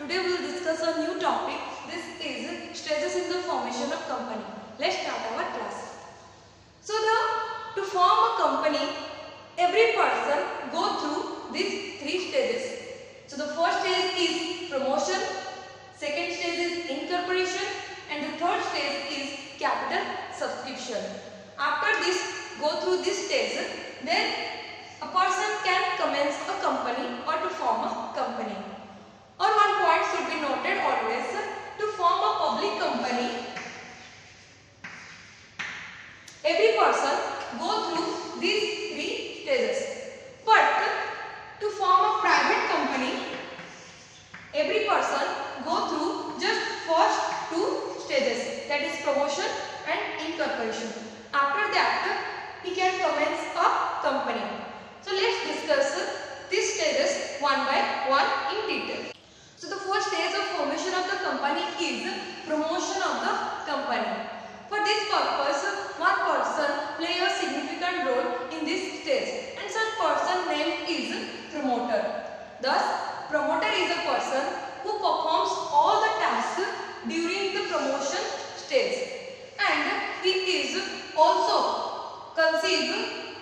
Today we will discuss a new topic. This is stages in the formation of company. Let's start our class. So to form a company, every person go through these three stages. So the first stage is promotion, second stage is incorporation, and the third stage is capital subscription. After this, go through this stage, then a person can commence a company or to form a company. Or one point should be noted always, to form a public company, every person go through these three stages. But to form a private company, every person go through just first two stages, that is promotion and incorporation. After that, he can commence a company. So let's discuss these stages one by one in detail. So the first stage of formation of the company is promotion of the company. For this purpose, one person plays a significant role in this stage, and such person name is promoter. Thus, promoter is a person who performs all the tasks during the promotion stage, and he is also conceive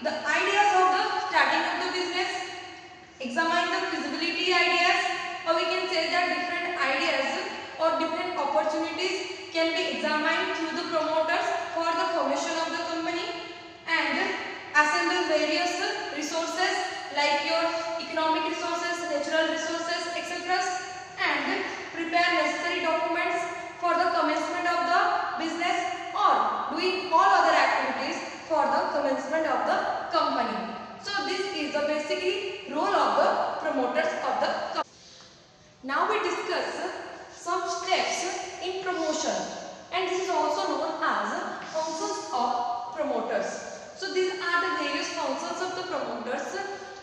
the ideas of the starting of the business, examine the feasibility ideas, or we can say that different ideas or different opportunities can be examined through the promoters for the formation of the company, and assemble various resources like your economic resources, natural resources, etc., and prepare necessary documents for the commencement of the business or doing all other activities for the commencement of the company. So this is the basically role of the promoters of the company. Now we discuss some steps in promotion, and this is also known as functions of promoters. So these are the various functions of the promoters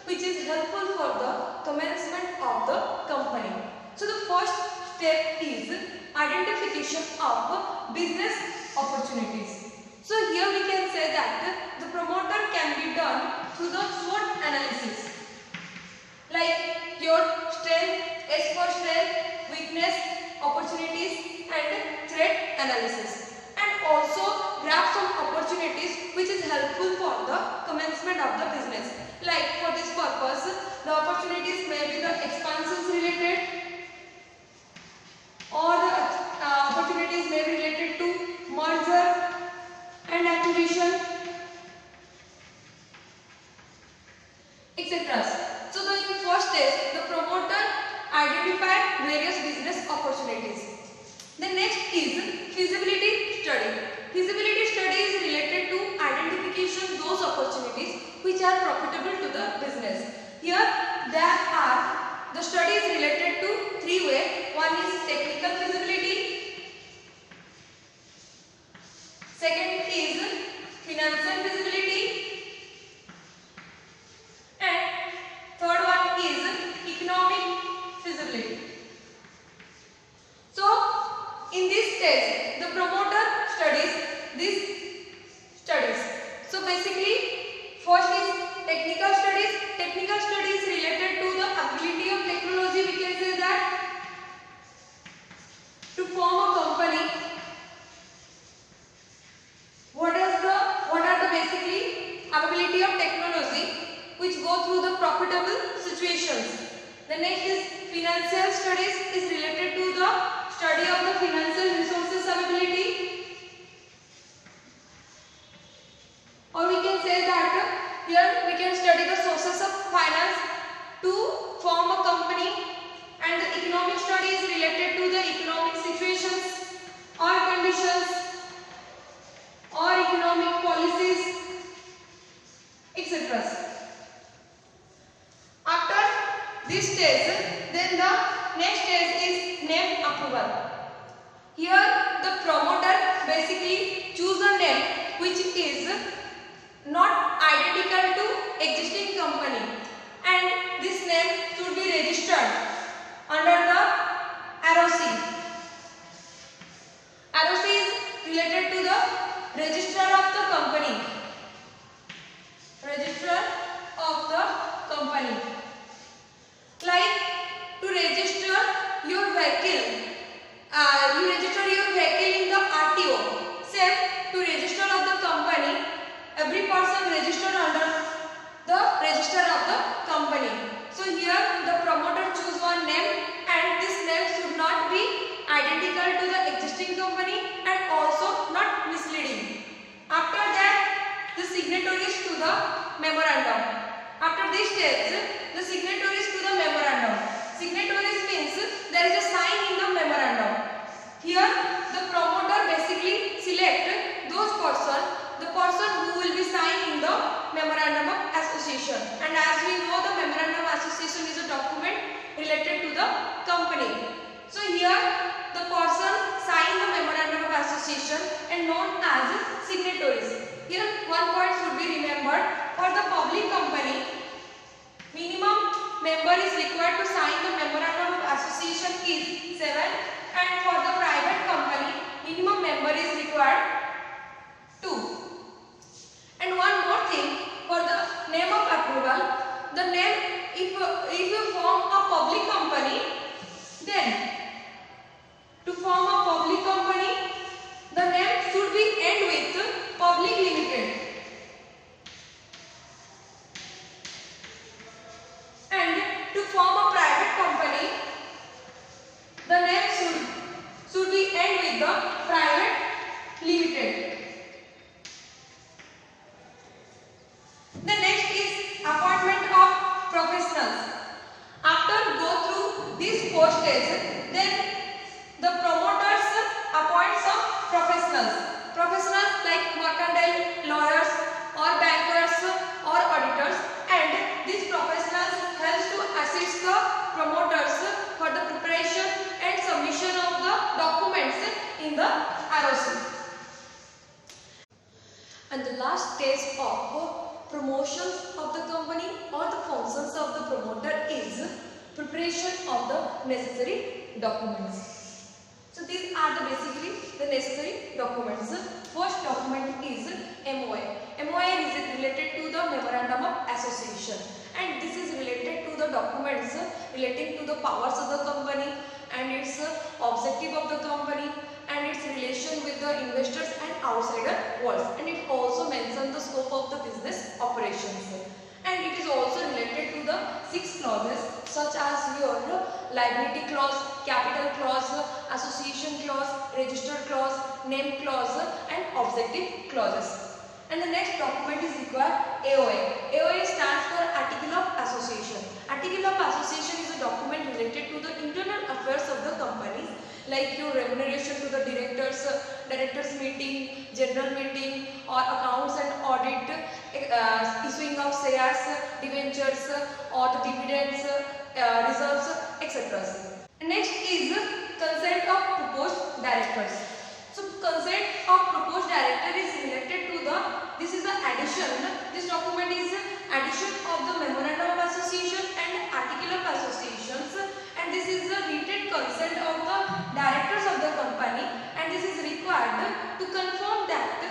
which is helpful for the commencement of the company. So the first step is identification of business opportunities. So here we can say that the promoter can be done through the SWOT analysis, like your strength, S for strength, weakness, opportunities, and threat analysis, and also grab some opportunities which is helpful for the commencement of the business. Like for this purpose, the opportunities may be the expansions related, or the opportunities may be related to merger and acquisition, etc. So in the first stage, the promoter identify various business opportunities. The next is feasibility study. Feasibility study is related to identification those opportunities which are profitable to the business. Here there are the studies related to three ways. One is technical feasibility, second is financial feasibility, and third one is economic feasibility. So in this stage, the promoter studies these studies. So basically, first is technical studies. Technical studies related to the ability of technology. We can say that to form a company, what are the basically ability of technology which go through the profitable situations. The next is financial studies is related to the study of the financial resources availability, or we can say that here we can study the sources of finance to form a company, and the economic study is related to the economic situations or conditions or economic policies, etc. After this stage, then the next stage is name approval. Here the promoter basically choose a name which is not identical to existing company, and this name should be registered under the ROC. ROC is related to the registrar of the company. Registrar of the company. Like to register your vehicle signatories. Here one point should be remembered. For the public company, minimum member is required to sign the memorandum of association is 7, and for the private company, minimum member is required 2. And one more thing, for the name of approval, the name, if you form a public company, then to form a public company, the name should be end with public limited. And to form a private company, the name should be end with the private limited. The next is appointment of professionals. After go through these 4 stages, then the promoters appoint some professionals. Professionals like mercantile lawyers or bankers or auditors, and these professionals helps to assist the promoters for the preparation and submission of the documents in the ROC. And the last stage of promotion of the company or the functions of the promoter is preparation of the necessary documents. So these are basically the necessary documents. First document is MOA. MOA is related to the Memorandum of Association, and this is related to the documents relating to the powers of the company and its objective of the company and its relation with the investors and outsider world, and it also mentions the scope of the business operations, and it is also related to the 6 clauses such as your liability clause, capital clause, association clause, register clause, name clause, and objective clauses. And the next document is required AOA. AOA stands for Article of Association. Article of Association is a document related to the internal affairs of the company, like your remuneration to the directors meeting, general meeting, or accounts and audit, issuing of shares, debentures, or the dividends, reserves, etc. Next is consent of proposed directors. So consent of proposed director is related to the, this is the addition, this document is addition of the Memorandum of Association and Article of Associations, and this is the written consent of the directors of the company, and this is required to confirm that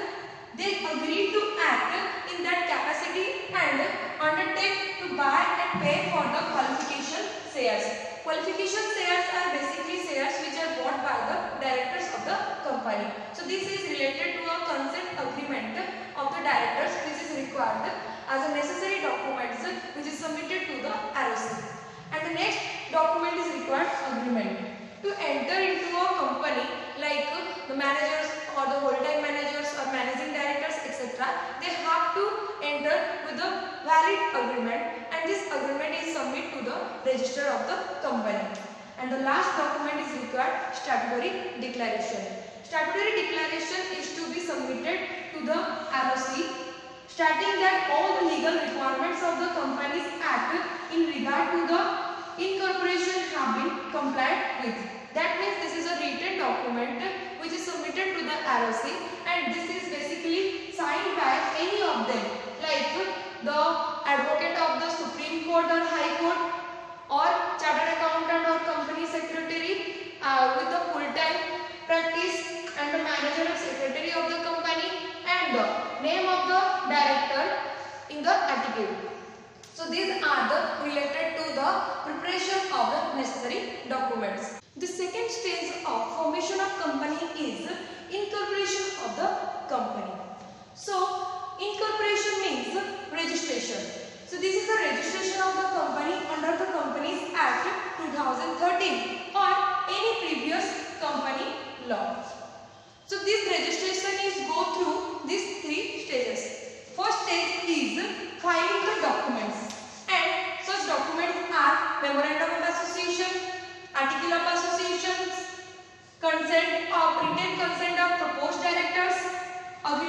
they agree to act in that capacity and undertake to buy and pay for the qualification shares. Qualification shares are basically shares which are bought by the directors of the company. So this is related to a consent agreement of the directors, which is required as a necessary document which is submitted to the ROC. And the next document is required agreement. To enter into a company, like the managers or the whole-time managers or managing directors, etc., they have to enter with a valid agreement, and this agreement is submitted to the register of the company. And the last document is required statutory declaration. Statutory declaration is to be submitted to the ROC, stating that all the legal requirements of the Companies Act in regard to the incorporation have been complied with. That means this is a written document which is submitted to the ROC, and this is basically signed by any of them, like the advocate of the Supreme Court or High Court, or chartered accountant or company secretary with the full-time practice, and the manager or secretary of the company, and the name of the director in the article. So these are the related to the preparation of the necessary documents. The second stage of formation of company is incorporation of the company. So incorporation means registration. So this is the registration of the company under the Companies Act 2013 or any previous company law. So this registration is go through these 3 stages. First stage is filing the documents, and such documents are Memorandum of Association, Article of Association, written consent of proposed directors, agreement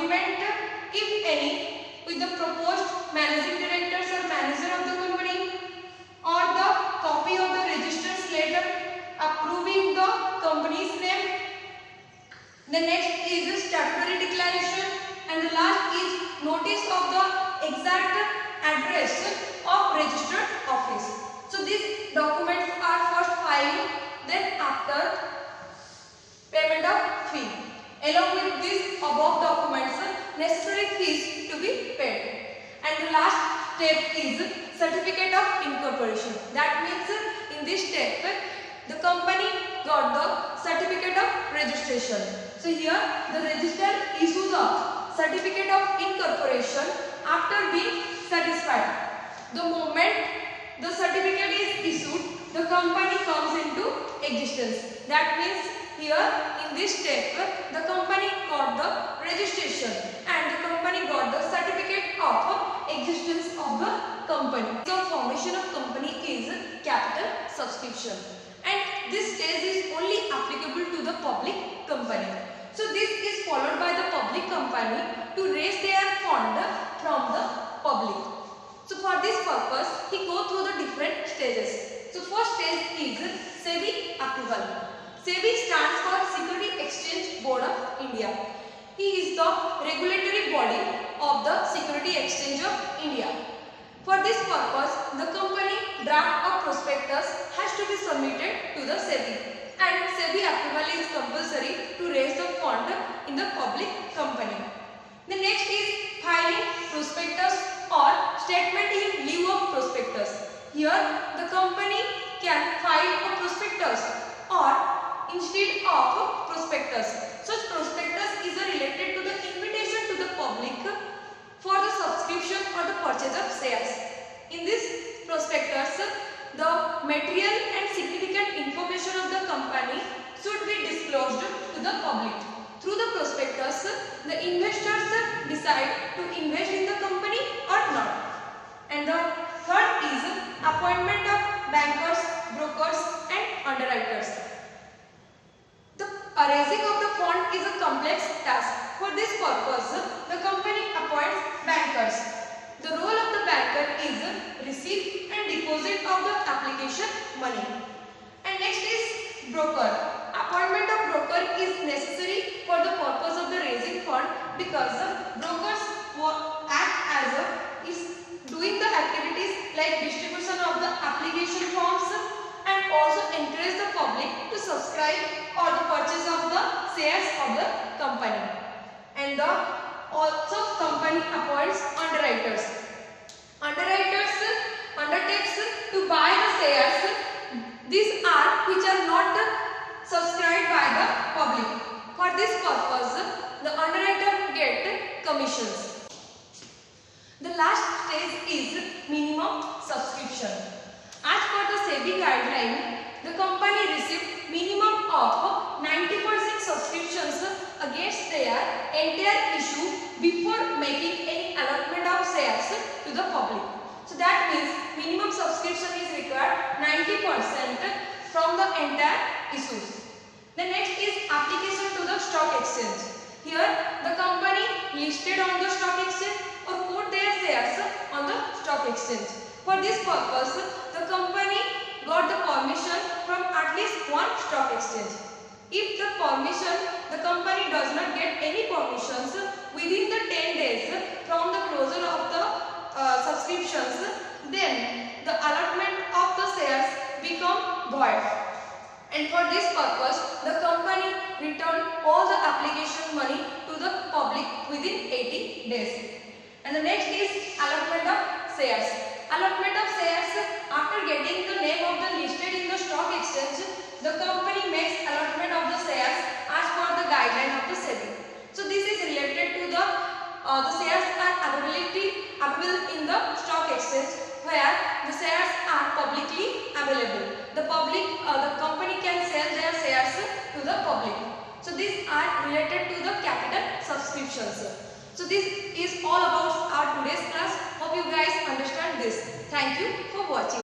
Along with these above documents, necessary fees to be paid. And the last step is certificate of incorporation. That means in this step the company got the certificate of registration. So here the registrar issues a certificate of incorporation after being satisfied. The moment the certificate is issued, the company comes into existence. That means here in this step the company got the registration and the company got the certificate of existence of the company. The formation of company is capital subscription, and this stage is only applicable to the public company. So this is followed by the public company to raise their fund from the public. So for this purpose, he go through the different stages. So first stage is SEBI approval. SEBI stands for Security Exchange Board of India. He is the regulatory body of the Security Exchange of India. For this purpose, the company draft of prospectus has to be submitted to the SEBI, and SEBI approval is compulsory to raise the fund in the public company. The next is filing prospectus or statement in lieu of prospectus. Here the company can file a prospectus or instead of prospectus. Such prospectus is related to the invitation to the public for the subscription or the purchase of shares. In this prospectus, the material and significant information of the company should be disclosed to the public. Through the prospectus, the investors decide to invest in the company or not. And the third is appointment of bankers, brokers and underwriters. The raising of the fund is a complex task. For this purpose, the company appoints bankers. The role of the banker is receipt and deposit of the application money. And next is broker. Appointment of broker is necessary for the purpose of the raising fund, because brokers act as is doing the activities like distribution of the application forms and also encourage the public to subscribe or the purchase of the shares of the company. And also company appoints underwriters. Underwriters undertakes to buy the shares. These are which are not subscribed by the public. For this purpose, the underwriter get commissions. The last stage is minimum subscription. As per the SEBI guideline, the company received minimum of 90% subscriptions against their entire issue before making any allotment of shares to the public. So that means minimum subscription is required 90% from the entire issues. The next is application to the stock exchange. Here the company listed on the stock exchange or put their shares on the stock exchange. For this purpose, the company got the permission from at least one stock exchange. If the company does not get any permissions within the 10 days from the closure of the subscriptions, then the allotment of the shares become void. And for this purpose, the company returned all the application money to the public within 80 days. And the next is allotment of shares. Allotment of shares, after getting the name of the listed in the stock exchange, the company makes allotment of the shares as per the guideline of the SEBI. So this is related to the shares are available in the stock exchange, where the shares are publicly available. The company can sell their shares to the public. So these are related to the capital subscriptions. So this is all about our today's class. Hope you guys understand this. Thank you for watching.